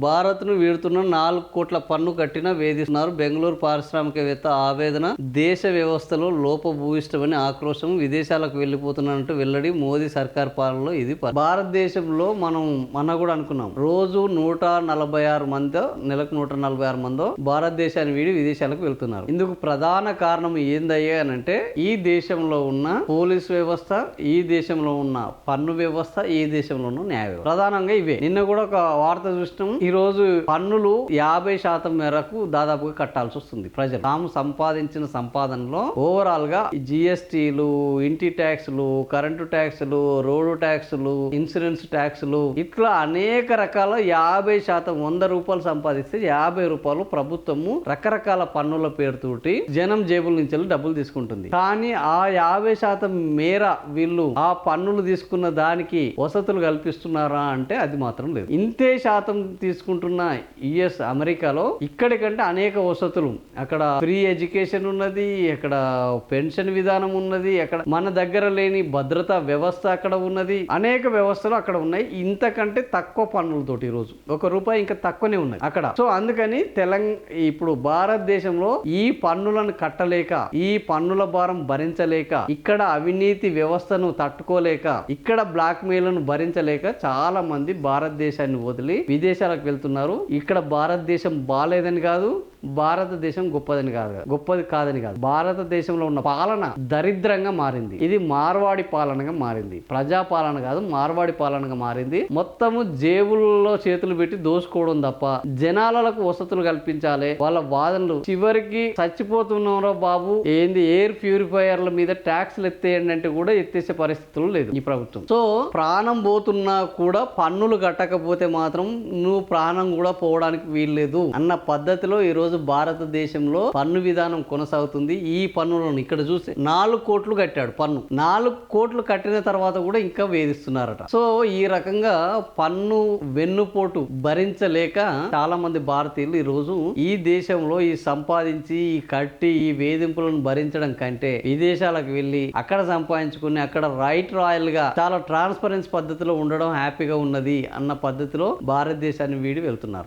భారత్ను వీడుతున్న 4 కోట్ల పన్ను కట్టినా వేధిస్తున్నారు. బెంగళూరు పారిశ్రామికవేత్త ఆవేదన. దేశ వ్యవస్థలో లోపభూయిష్టమని ఆక్రోశం. విదేశాలకు వెళ్లిపోతున్నట్టు వెల్లడి. మోదీ సర్కార్ పాలనలో ఇది భారతదేశంలో మనం కూడా అనుకున్నాం. రోజు 146 మంది, నెలకు 146 మందో భారతదేశాన్ని వీడి విదేశాలకు వెళ్తున్నారు. ఇందుకు ప్రధాన కారణం ఏందయ్యా అనంటే ఈ దేశంలో ఉన్న పోలీస్ వ్యవస్థ, ఈ దేశంలో ఉన్న పన్ను వ్యవస్థ, ఈ దేశంలో ఉన్న న్యాయ వ్యవస్థ. ప్రధానంగా ఇవే. నిన్న కూడా ఒక వార్త చూసినాం. ఈ రోజు పన్నులు 50% మేరకు దాదాపుగా కట్టాల్సి వస్తుంది ప్రజలు. తాము సంపాదించిన సంపాదనలో ఓవరాల్ గా జిఎస్టీలు, ఇంటి ట్యాక్స్లు, కరెంటు ట్యాక్స్లు, రోడ్డు ట్యాక్స్లు, ఇన్సూరెన్స్ ట్యాక్స్లు, ఇట్లా అనేక రకాల 50%, 100 రూపాయలు సంపాదిస్తే 50 రూపాయలు ప్రభుత్వము రకరకాల పన్నుల పేరుతోటి జనం జేబుల నుంచి డబ్బులు తీసుకుంటుంది. కానీ ఆ 50% మేర వీళ్ళు ఆ పన్నులు తీసుకున్న దానికి వసతులు కల్పిస్తున్నారా అంటే అది మాత్రం లేదు. ఇంతే శాతం తీసుకుంటున్న యుఎస్, అమెరికాలో ఇక్కడికంటే అనేక వసతులు. అక్కడ ఫ్రీ ఎడ్యుకేషన్ ఉన్నది, అక్కడ పెన్షన్ విధానం ఉన్నది, అక్కడ మన దగ్గర లేని భద్రతా వ్యవస్థ అక్కడ ఉన్నది, అనేక వ్యవస్థలు అక్కడ ఉన్నాయి. ఇంతకంటే తక్కువ పన్నులతోటి ఈరోజు ₹1 ఇంకా తక్కువనే ఉన్నాయి అక్కడ. సో అందుకని ఇప్పుడు భారతదేశంలో ఈ పన్నులను కట్టలేక, ఈ పన్నుల భారం భరించలేక, ఇక్కడ అవినీతి వ్యవస్థను తట్టుకోలేక, ఇక్కడ బ్లాక్ మెయిల్ను భరించలేక చాలా మంది భారతదేశాన్ని వదిలి విదేశాలకు వెళ్తున్నారు. ఇక్కడ భారతదేశం బాలేదని కాదు, భారతదేశం గొప్పది కాదని కాదు. భారతదేశంలో ఉన్న పాలన దరిద్రంగా మారింది. ఇది మార్వాడి పాలనగా మారింది. ప్రజా పాలన కాదు, మార్వాడి పాలనగా మారింది. మొత్తము జేబుల్లో చేతులు పెట్టి దోసుకోవడం తప్ప జనాలకు వసతులు కల్పించాలి. వాళ్ళ వాదనలు చివరికి చచ్చిపోతున్నారో బాబు, ఏంది ఎయిర్ ప్యూరిఫైయర్ల మీద ట్యాక్స్లు ఎత్తేయండి అంటే కూడా ఎత్తేసే పరిస్థితులు లేదు ఈ ప్రభుత్వం. సో ప్రాణం పోతున్నా కూడా పన్నులు కట్టకపోతే మాత్రం నువ్వు ప్రాణం కూడా పోవడానికి వీల్లేదు అన్న పద్ధతిలో ఈ రోజు భారతదేశంలో పన్ను విధానం కొనసాగుతుంది. ఈ పన్నులను ఇక్కడ చూస్తే 4 కోట్లు కట్టాడు పన్ను. 4 కోట్లు కట్టిన తర్వాత కూడా ఇంకా వేధిస్తున్నారట. సో ఈ రకంగా పన్ను వెన్నుపోటు భరించలేక చాలా మంది భారతీయులు ఈ రోజు ఈ దేశంలో ఈ సంపాదించి, ఈ కట్టి, ఈ వేధింపులను భరించడం కంటే విదేశాలకు వెళ్ళి అక్కడ సంపాదించుకుని అక్కడ రాయల్ గా చాలా ట్రాన్స్పరెన్సీ పద్ధతిలో ఉండడం హ్యాపీగా ఉన్నది అన్న పద్ధతిలో భారతదేశాన్ని వీడి వెళ్తున్నారు.